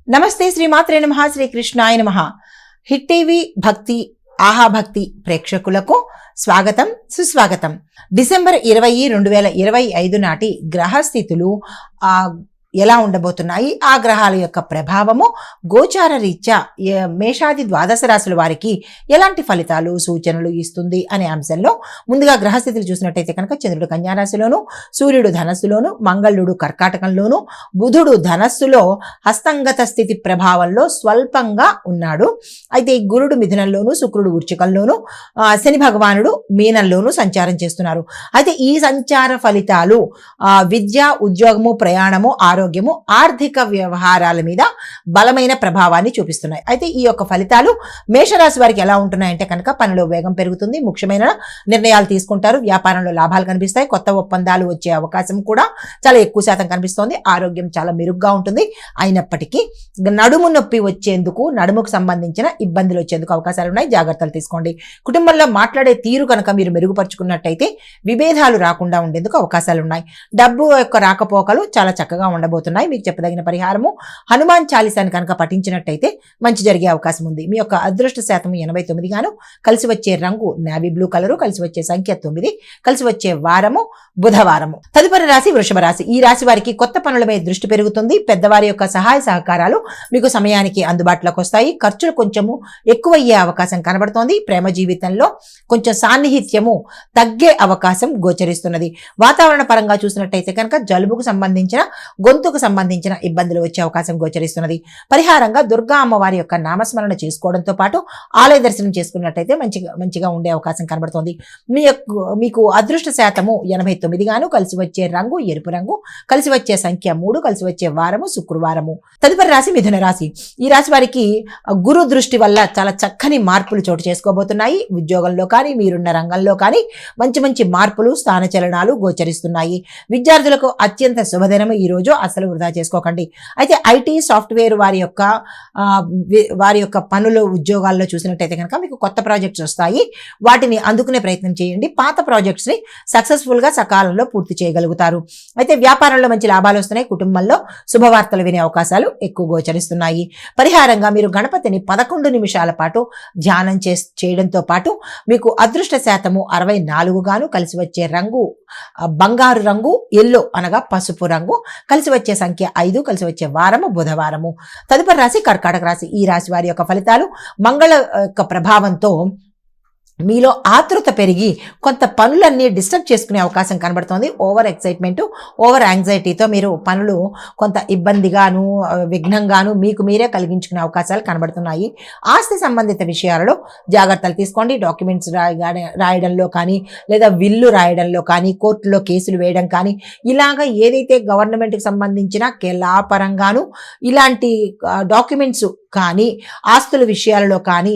నమస్తే శ్రీమాత్రే నమః శ్రీ కృష్ణాయ నమః. హిట్ టీవీ భక్తి ఆహా భక్తి ప్రేక్షకులకు స్వాగతం సుస్వాగతం. డిసెంబర్ 20, 2025 నాటి గ్రహస్థితులు ఎలా ఉండబోతున్నాయి, ఆ గ్రహాల యొక్క ప్రభావము గోచార రీత్యా మేషాది ద్వాదశ రాశుల వారికి ఎలాంటి ఫలితాలు సూచనలు ఇస్తుంది అనే అంశంలో ముందుగా గ్రహస్థితులు చూసినట్టయితే కనుక చంద్రుడు కన్యారాశిలోను, సూర్యుడు ధనస్సులోను, మంగళుడు కర్కాటకంలోను, బుధుడు ధనస్సులో హస్తంగత స్థితి ప్రభావంలో స్వల్పంగా ఉన్నాడు. అయితే గురుడు మిథునంలోను, శుక్రుడు వృశ్చికంలోను, శని భగవానుడు మీనంలోను సంచారం చేస్తున్నారు. అయితే ఈ సంచార ఫలితాలు విద్య, ఉద్యోగము, ప్రయాణము, ఆరోగ్యము, ఆర్థిక వ్యవహారాల మీద బలమైన ప్రభావాన్ని చూపిస్తున్నాయి. అయితే ఈ యొక్క ఫలితాలు మేషరాశి వారికి ఎలా ఉంటున్నాయంటే కనుక పనిలో వేగం పెరుగుతుంది, ముఖ్యమైన నిర్ణయాలు తీసుకుంటారు, వ్యాపారంలో లాభాలు కనిపిస్తాయి, కొత్త ఒప్పందాలు వచ్చే అవకాశం కూడా చాలా ఎక్కువ శాతం కనిపిస్తోంది. ఆరోగ్యం చాలా మెరుగ్గా ఉంటుంది. అయినప్పటికీ నడుము నొప్పి వచ్చేందుకు, నడుముకు సంబంధించిన ఇబ్బందులు వచ్చేందుకు అవకాశాలు ఉన్నాయి. జాగ్రత్తలు తీసుకోండి. కుటుంబంలో మాట్లాడే తీరు కనుక మీరు మెరుగుపరుచుకున్నట్టయితే విభేదాలు రాకుండా ఉండేందుకు అవకాశాలు ఉన్నాయి. డబ్బు యొక్క రాకపోకలు చాలా చక్కగా ఉండబోతున్నాయి. మీకు చెప్పదగిన పరిహారము హనుమాన్ చాలీసాని కనుక పఠించినట్టయితే మంచి జరిగే అవకాశం ఉంది. మీ యొక్క అదృష్ట శాతం 89 గాను, కలిసి వచ్చే రంగు నేవీ బ్లూ కలరు, కలిసి వచ్చే సంఖ్య 9, కలిసి వచ్చే వారము బుధవారము. తదుపరి రాశి వృషభ రాశి. ఈ రాశి వారికి కొత్త పనుల మీద దృష్టి పెరుగుతుంది. పెద్దవారి యొక్క సహాయ సహకారాలు మీకు సమయానికి అందుబాటులోకి వస్తాయి. ఖర్చులు కొంచెము ఎక్కువయ్యే అవకాశం కనబడుతోంది. ప్రేమ జీవితంలో కొంచెం సాన్నిహిత్యము తగ్గే అవకాశం గోచరిస్తున్నది. వాతావరణ పరంగా చూసినట్టయితే కనుక జలుబుకు సంబంధించిన, గొంతుకు సంబంధించిన ఇబ్బందులు వచ్చే అవకాశం గోచరిస్తున్నది. పరిహారంగా దుర్గా అమ్మవారి యొక్క నామస్మరణ చేసుకోవడంతో పాటు ఆలయ దర్శనం చేసుకున్నట్టయితే మంచిగా ఉండే అవకాశం కనబడుతోంది. మీకు అదృష్ట శాతము 89 గాను, కలిసి వచ్చే రంగు ఎరుపు రంగు, కలిసి వచ్చే సంఖ్య 3, కలిసి వచ్చే వారము శుక్రవారము. తదుపరి రాశి మిథున రాశి. ఈ రాశి వారికి గురు దృష్టి వల్ల చాలా చక్కని మార్పులు చోటు చేసుకోబోతున్నాయి. ఉద్యోగంలో కానీ, మీరున్న రంగంలో కానీ మంచి మార్పులు, స్థానచలనాలు గోచరిస్తున్నాయి. విద్యార్థులకు అత్యంత శుభదినము ఈ రోజు. అసలు వృధా చేసుకోకండి. అయితే ఐటీ సాఫ్ట్వేర్ వారి యొక్క పనులు, ఉద్యోగాల్లో చూసినట్టయితే కనుక మీకు కొత్త ప్రాజెక్ట్స్ వస్తాయి. వాటిని అందుకునే ప్రయత్నం చేయండి. పాత ప్రాజెక్ట్స్ ని సక్సెస్ఫుల్ గా సకాలంలో పూర్తి చేయగలుగుతారు. అయితే వ్యాపారంలో మంచి లాభాలు వస్తున్నాయి. కుటుంబంలో శుభవార్తలు వినే అవకాశాలు ఎక్కువ గోచరిస్తున్నాయి. పరిహారంగా మీరు గణపతిని 11 నిమిషాల పాటు ధ్యానం చేయడంతో పాటు మీకు అదృష్ట శాతము 64 గాను, కలిసి వచ్చే రంగు బంగారు రంగు ఎల్లో అనగా పసుపు రంగు, కలిసి వచ్చే సంఖ్య 5, కలిసి వచ్చే వారము బుధవారము. తదుపరి రాశి కర్కాటక రాశి. ఈ రాశి వారి యొక్క ఫలితాలు మంగళ యొక్క ప్రభావంతో మీలో ఆతృత పెరిగి కొంత పనులన్నీ డిస్టర్బ్ చేసుకునే అవకాశం కనబడుతోంది. ఓవర్ ఎక్సైట్మెంట్, ఓవర్ యాంగ్జైటీతో మీరు పనులు కొంత ఇబ్బందిగాను, విఘ్నంగాను మీకు మీరే కలిగించుకునే అవకాశాలు కనబడుతున్నాయి. ఆస్తి సంబంధిత విషయాలలో జాగ్రత్తలు తీసుకోండి. డాక్యుమెంట్స్ రాయడంలో కానీ, లేదా విల్లు రాయడంలో కానీ, కోర్టులో కేసులు వేయడం కానీ, ఇలాగ ఏదైతే గవర్నమెంట్కి సంబంధించిన లాపరంగాను ఇలాంటి డాక్యుమెంట్స్ కానీ, ఆస్తుల విషయాలలో కానీ,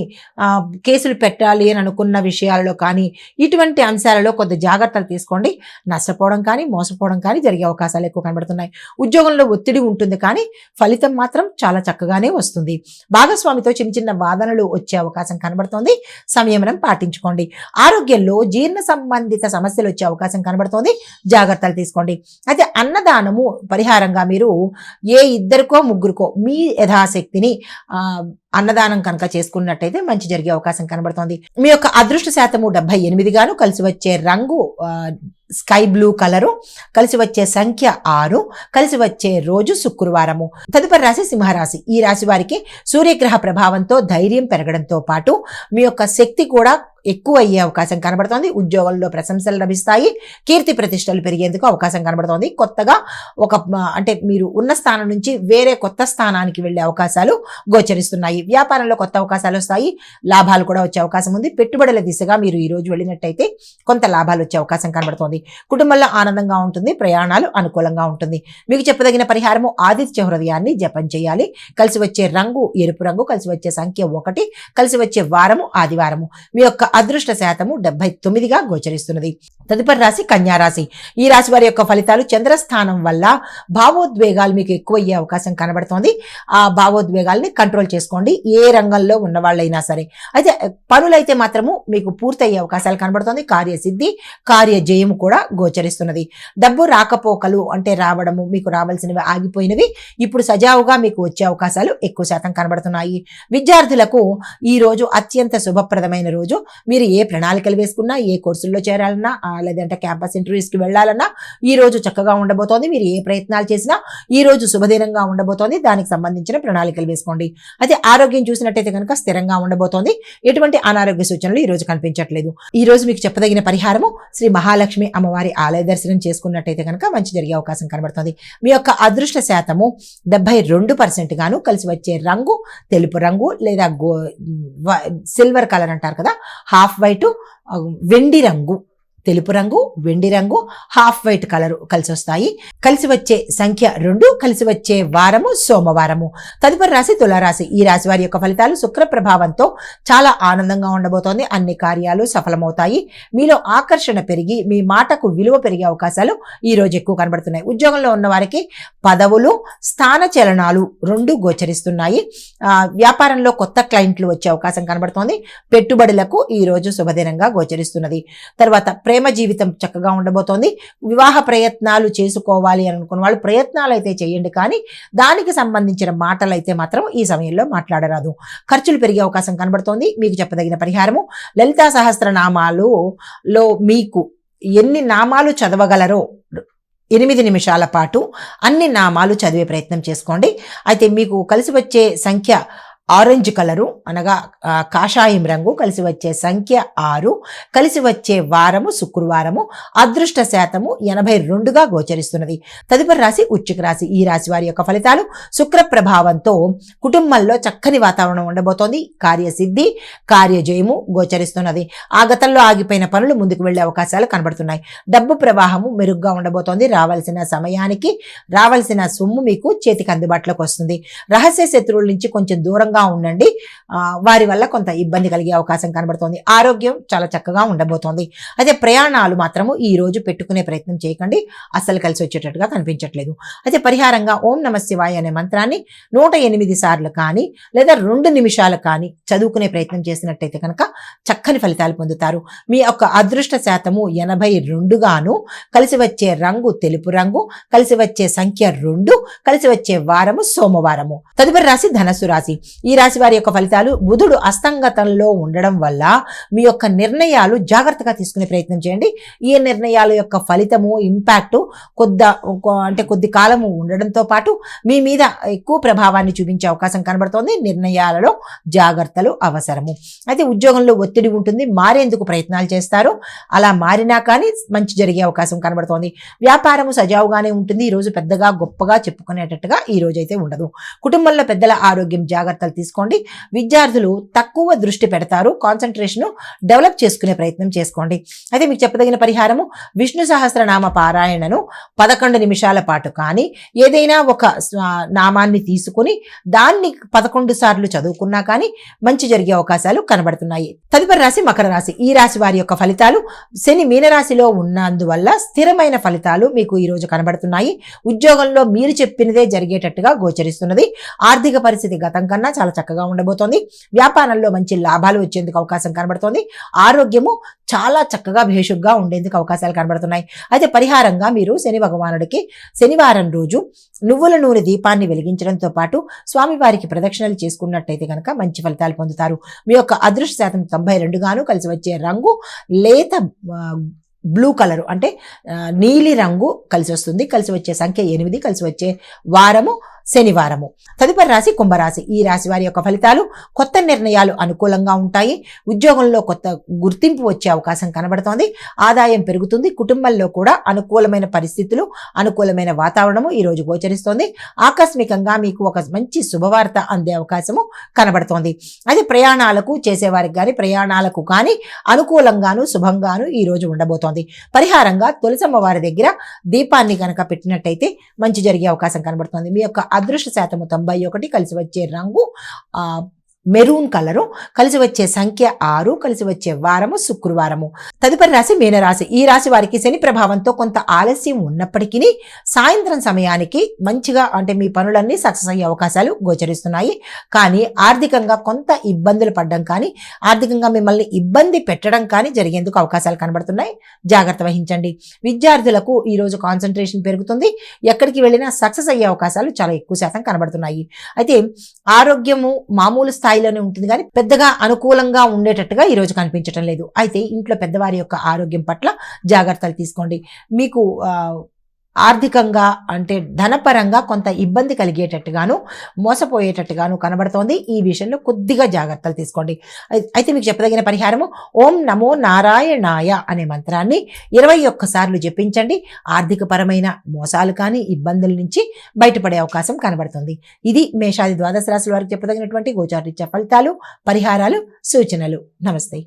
కేసులు పెట్టాలి అని అనుకున్న విషయాలలో కానీ, ఇటువంటి అంశాలలో కొద్ది జాగ్రత్తలు తీసుకోండి. నష్టపోవడం కానీ, మోసపోవడం కానీ జరిగే అవకాశాలు ఎక్కువ కనబడుతున్నాయి. ఉద్యోగంలో ఒత్తిడి ఉంటుంది కానీ ఫలితం మాత్రం చాలా చక్కగానే వస్తుంది. భాగస్వామితో చిన్న వాదనలు వచ్చే అవకాశం కనబడుతోంది. సంయమనం పాటించుకోండి. ఆరోగ్యంలో జీర్ణ సంబంధిత సమస్యలు వచ్చే అవకాశం కనబడుతోంది. జాగ్రత్తలు తీసుకోండి. అయితే అన్నదానము పరిహారంగా మీరు ఇద్దరికో ముగ్గురికో మీ యథాశక్తిని అన్నదానం కనుక చేసుకున్నట్టయితే మంచి జరిగే అవకాశం కనబడుతోంది. మీ యొక్క అదృష్ట శాతము 78 గాను, కలిసి వచ్చే రంగు స్కై బ్లూ కలరు, కలిసి వచ్చే సంఖ్య 6, కలిసి వచ్చే రోజు శుక్రవారము. తదుపరి రాశి సింహరాశి. ఈ రాశి వారికి సూర్యగ్రహ ప్రభావంతో ధైర్యం పెరగడంతో పాటు మీ యొక్క శక్తి కూడా ఎక్కువ అయ్యే అవకాశం కనబడుతోంది. ఉద్యోగంలో ప్రశంసలు లభిస్తాయి. కీర్తి ప్రతిష్టలు పెరిగేందుకు అవకాశం కనబడుతోంది. కొత్తగా అంటే మీరు ఉన్న స్థానం నుంచి వేరే కొత్త స్థానానికి వెళ్లే అవకాశాలు గోచరిస్తున్నాయి. వ్యాపారంలో కొత్త అవకాశాలు వస్తాయి. లాభాలు కూడా వచ్చే అవకాశం ఉంది. పెట్టుబడుల దిశగా మీరు ఈ రోజు వెళ్ళినట్టయితే కొంత లాభాలు వచ్చే అవకాశం కనబడుతోంది. కుటుంబంలో ఆనందంగా ఉంటుంది. ప్రయాణాలు అనుకూలంగా ఉంటుంది. మీకు చెప్పదగిన పరిహారము ఆదిత్య హృదయాన్ని జపం చేయాలి. కలిసి వచ్చే రంగు ఎరుపు రంగు, కలిసి వచ్చే సంఖ్య 1, కలిసి వచ్చే వారము ఆదివారము. మీ యొక్క అదృష్ట శాతము 79గా గోచరిస్తున్నది. తదుపరి రాశి కన్యా రాశి. ఈ రాశి వారి యొక్క ఫలితాలు చంద్రస్థానం వల్ల భావోద్వేగాలు మీకు ఎక్కువ అయ్యే అవకాశం కనబడుతోంది. ఆ భావోద్వేగాల్ని కంట్రోల్ చేసుకోండి, ఏ రంగంలో ఉన్న వాళ్ళైనా సరే. అయితే పనులైతే మాత్రము మీకు పూర్తయ్యే అవకాశాలు కనబడుతోంది. కార్యసిద్ధి, కార్యజయము కూడా గోచరిస్తున్నది. డబ్బు రాకపోకలు అంటే రావడము, మీకు రావాల్సినవి ఆగిపోయినవి ఇప్పుడు సజావుగా మీకు వచ్చే అవకాశాలు ఎక్కువ శాతం కనబడుతున్నాయి. విద్యార్థులకు ఈ రోజు అత్యంత శుభప్రదమైన రోజు. మీరు ఏ ప్రణాళికలు వేసుకున్నా, ఏ కోర్సుల్లో చేరాలన్నా, లేదంటే క్యాంపస్ ఇంటర్వ్యూస్కి వెళ్ళాలన్నా ఈ రోజు చక్కగా ఉండబోతోంది. మీరు ఏ ప్రయత్నాలు చేసినా ఈ రోజు శుభదినంగా ఉండబోతోంది. దానికి సంబంధించిన ప్రణాళికలు వేసుకోండి. అయితే ఆరోగ్యం చూసినట్టయితే కనుక స్థిరంగా ఉండబోతోంది. ఎటువంటి అనారోగ్య సూచనలు ఈ రోజు కనిపించట్లేదు. ఈ రోజు మీకు చెప్పదగిన పరిహారము శ్రీ మహాలక్ష్మి అమ్మవారి ఆలయ దర్శనం చేసుకున్నట్టయితే కనుక మంచి జరిగే అవకాశం కనబడుతుంది. మీ యొక్క అదృష్ట శాతము 72% గాను, కలిసి వచ్చే రంగు తెలుపు రంగు లేదా సిల్వర్ కలర్ అంటారు కదా, హాఫ్ వైట్, వెండి రంగు, తెలుపు రంగు, వెండి రంగు, హాఫ్ వైట్ కలరు కలిసి వస్తాయి. కలిసి వచ్చే సంఖ్య 2, కలిసి వచ్చే వారము సోమవారము. తదుపరి రాశి తులారాశి. ఈ రాశి వారి యొక్క ఫలితాలు శుక్ర ప్రభావంతో చాలా ఆనందంగా ఉండబోతోంది. అన్ని కార్యాలు సఫలమవుతాయి. మీలో ఆకర్షణ పెరిగి మీ మాటకు విలువ పెరిగే అవకాశాలు ఈ రోజు ఎక్కువ కనబడుతున్నాయి. ఉద్యోగంలో ఉన్న వారికి పదవులు, స్థాన చలనాలు 2 గోచరిస్తున్నాయి. వ్యాపారంలో కొత్త క్లయింట్లు వచ్చే అవకాశం కనబడుతోంది. పెట్టుబడులకు ఈ రోజు శుభదినంగా గోచరిస్తున్నది. తర్వాత ప్రేమ జీవితం చక్కగా ఉండబోతోంది. వివాహ ప్రయత్నాలు చేసుకోవాలి అనుకున్న వాళ్ళు ప్రయత్నాలు అయితే చేయండి, కానీ దానికి సంబంధించిన మాటలు అయితే మాత్రం ఈ సమయంలో మాట్లాడరాదు. ఖర్చులు పెరిగే అవకాశం కనబడుతోంది. మీకు చెప్పదగిన పరిహారము లలితా సహస్రనామాలులో మీకు ఎన్ని నామాలు చదవగలరో 8 నిమిషాల పాటు అన్ని నామాలు చదివే ప్రయత్నం చేసుకోండి. అయితే మీకు కలిసి వచ్చే సంఖ్య ఆరెంజ్ కలరు అనగా కాషాయం రంగు, కలిసి వచ్చే సంఖ్య 6, కలిసి వచ్చే వారము శుక్రవారము. అదృష్ట శాతము 82గా గోచరిస్తున్నది. తదుపరి రాశి వృశ్చిక రాశి. ఈ రాశి వారి యొక్క ఫలితాలు శుక్ర ప్రభావంతో కుటుంబంలో చక్కని వాతావరణం ఉండబోతోంది. కార్యసిద్ధి, కార్యజయము గోచరిస్తున్నది. ఆ గతంలో ఆగిపోయిన పనులు ముందుకు వెళ్లే అవకాశాలు కనబడుతున్నాయి. డబ్బు ప్రవాహము మెరుగ్గా ఉండబోతోంది. రావాల్సిన సమయానికి రావాల్సిన సొమ్ము మీకు చేతికి అందుబాటులోకి వస్తుంది. రహస్య శత్రువుల నుంచి కొంచెం దూరంగా ఉండండి. వారి వల్ల కొంత ఇబ్బంది కలిగే అవకాశం కనబడుతోంది. ఆరోగ్యం చాలా చక్కగా ఉండబోతోంది. అయితే ప్రయాణాలు మాత్రము ఈ రోజు పెట్టుకునే ప్రయత్నం చేయకండి, అస్సలు కలిసి వచ్చేటట్టుగా కనిపించట్లేదు. అయితే పరిహారంగా ఓం నమ శివాయ అనే మంత్రాన్ని 108 సార్లు కానీ లేదా 2 నిమిషాలు కానీ చదువుకునే ప్రయత్నం చేసినట్టయితే కనుక చక్కని ఫలితాలు పొందుతారు. మీ యొక్క అదృష్ట శాతము 82 గాను, కలిసి వచ్చే రంగు తెలుపు రంగు, కలిసి వచ్చే సంఖ్య 2, కలిసి వచ్చే వారము సోమవారము. తదుపరి రాశి ధనస్సు రాశి. ఈ రాశి వారి యొక్క ఫలితాలు బుధుడు అస్తంగతంలో ఉండడం వల్ల మీ యొక్క నిర్ణయాలు జాగ్రత్తగా తీసుకునే ప్రయత్నం చేయండి. ఈ నిర్ణయాల యొక్క ఫలితము ఇంపాక్ట్ కొద్ది కాలము ఉండడంతో పాటు మీ మీద ఎక్కువ ప్రభావాన్ని చూపించే అవకాశం కనబడుతోంది. నిర్ణయాలలో జాగ్రత్తలు అవసరము. అయితే ఉద్యోగంలో ఒత్తిడి ఉంటుంది, మారేందుకు ప్రయత్నాలు చేస్తారు. అలా మారినా కానీ మంచి జరిగే అవకాశం కనబడుతోంది. వ్యాపారము సజావుగానే ఉంటుంది. ఈ రోజు పెద్దగా గొప్పగా చెప్పుకునేటట్టుగా ఈ రోజు అయితే ఉండదు. కుటుంబంలో పెద్దల ఆరోగ్యం జాగ్రత్తలు తీసుకోండి. విద్యార్థులు తక్కువ దృష్టి పెడతారు. కాన్సన్ట్రేషన్ డెవలప్ చేసుకునే ప్రయత్నం చేసుకోండి. అయితే మీకు చెప్పదగిన పరిహారము విష్ణు సహస్రనామ పారాయణను 11 నిమిషాల పాటు కానీ ఏదైనా ఒక నామాన్ని తీసుకుని దాన్ని 11 సార్లు చదువుకున్నా కానీ మంచి జరిగే అవకాశాలు కనబడుతున్నాయి. తదుపరి రాశి మకర రాశి. ఈ రాశి వారి యొక్క ఫలితాలు శని మీనరాశిలో ఉన్నందువల్ల స్థిరమైన ఫలితాలు మీకు ఈ రోజు కనబడుతున్నాయి. ఉద్యోగంలో మీరు చెప్పినదే జరిగేటట్టుగా గోచరిస్తున్నది. ఆర్థిక పరిస్థితి గతం కన్నా చాలా చక్కగా ఉండబోతోంది. వ్యాపారంలో మంచి లాభాలు వచ్చేందుకు అవకాశం కనబడుతోంది. ఆరోగ్యము చాలా చక్కగా భేషుగ్గా ఉండేందుకు అవకాశాలు కనబడుతున్నాయి. అయితే పరిహారంగా మీరు శని భగవానుడికి శనివారం రోజు నువ్వుల నూనె దీపాన్ని వెలిగించడంతో పాటు స్వామివారికి ప్రదక్షిణలు చేసుకున్నట్టయితే కనుక మంచి ఫలితాలు పొందుతారు. మీ యొక్క అదృష్ట శాతం 92 గాను, కలిసి వచ్చే రంగు లేత బ్లూ కలరు అంటే నీలి రంగు కలిసి వస్తుంది. కలిసి వచ్చే సంఖ్య 8, కలిసి వచ్చే వారము శనివారము. తదుపరి రాశి కుంభరాశి. ఈ రాశి వారి యొక్క ఫలితాలు కొత్త నిర్ణయాలు అనుకూలంగా ఉంటాయి. ఉద్యోగంలో కొత్త గుర్తింపు వచ్చే అవకాశం కనబడుతోంది. ఆదాయం పెరుగుతుంది. కుటుంబంలో కూడా అనుకూలమైన పరిస్థితులు, అనుకూలమైన వాతావరణము ఈ రోజు గోచరిస్తోంది. ఆకస్మికంగా మీకు ఒక మంచి శుభవార్త అందే అవకాశము కనబడుతోంది. అది ప్రయాణాలకు చేసేవారికి కానీ ప్రయాణాలకు కానీ అనుకూలంగాను శుభంగాను ఈ రోజు ఉండబోతోంది. పరిహారంగా తులసమ్మ వారి దగ్గర దీపాన్ని కనుక పెట్టినట్టయితే మంచి జరిగే అవకాశం కనబడుతోంది. మీ యొక్క అదృష్ట శాతము 91, కలిసి వచ్చే రంగు మెరూన్ కలరు, కలిసి వచ్చే సంఖ్య 6, కలిసి వచ్చే వారము శుక్రవారము. తదుపరి రాశి మీనరాశి. ఈ రాశి వారికి శని ప్రభావంతో కొంత ఆలస్యం ఉన్నప్పటికీ సాయంత్రం సమయానికి మంచిగా అంటే మీ పనులన్నీ సక్సెస్ అయ్యే అవకాశాలు గోచరిస్తున్నాయి. కానీ ఆర్థికంగా కొంత ఇబ్బందులు పడడం కానీ, ఆర్థికంగా మిమ్మల్ని ఇబ్బంది పెట్టడం కానీ జరిగేందుకు అవకాశాలు కనబడుతున్నాయి. జాగ్రత్త వహించండి. విద్యార్థులకు ఈరోజు కాన్సన్ట్రేషన్ పెరుగుతుంది. ఎక్కడికి వెళ్ళినా సక్సెస్ అయ్యే అవకాశాలు చాలా ఎక్కువ శాతం కనబడుతున్నాయి. అయితే ఆరోగ్యము మామూలు స్థాయిలోనే ఉంటుంది కానీ పెద్దగా అనుకూలంగా ఉండేటట్టుగా ఈ రోజు కనిపించడం లేదు. అయితే ఇంట్లో పెద్దవారి యొక్క ఆరోగ్యం పట్ల జాగ్రత్తలు తీసుకోండి. మీకు ఆర్థికంగా అంటే ధనపరంగా కొంత ఇబ్బంది కలిగేటట్టుగాను, మోసపోయేటట్టుగాను కనబడుతోంది. ఈ విషయంలో కొద్దిగా జాగ్రత్తలు తీసుకోండి. అయితే మీకు చెప్పదగిన పరిహారము ఓం నమో నారాయణాయ అనే మంత్రాన్ని 21 సార్లు జపించండి. ఆర్థికపరమైన మోసాలు కానీ ఇబ్బందుల నుంచి బయటపడే అవకాశం కనబడుతుంది. ఇది మేషాది ద్వాదశ రాశుల వారికి చెప్పదగినటువంటి గోచారరీత్యా ఫలితాలు, పరిహారాలు, సూచనలు. నమస్తే.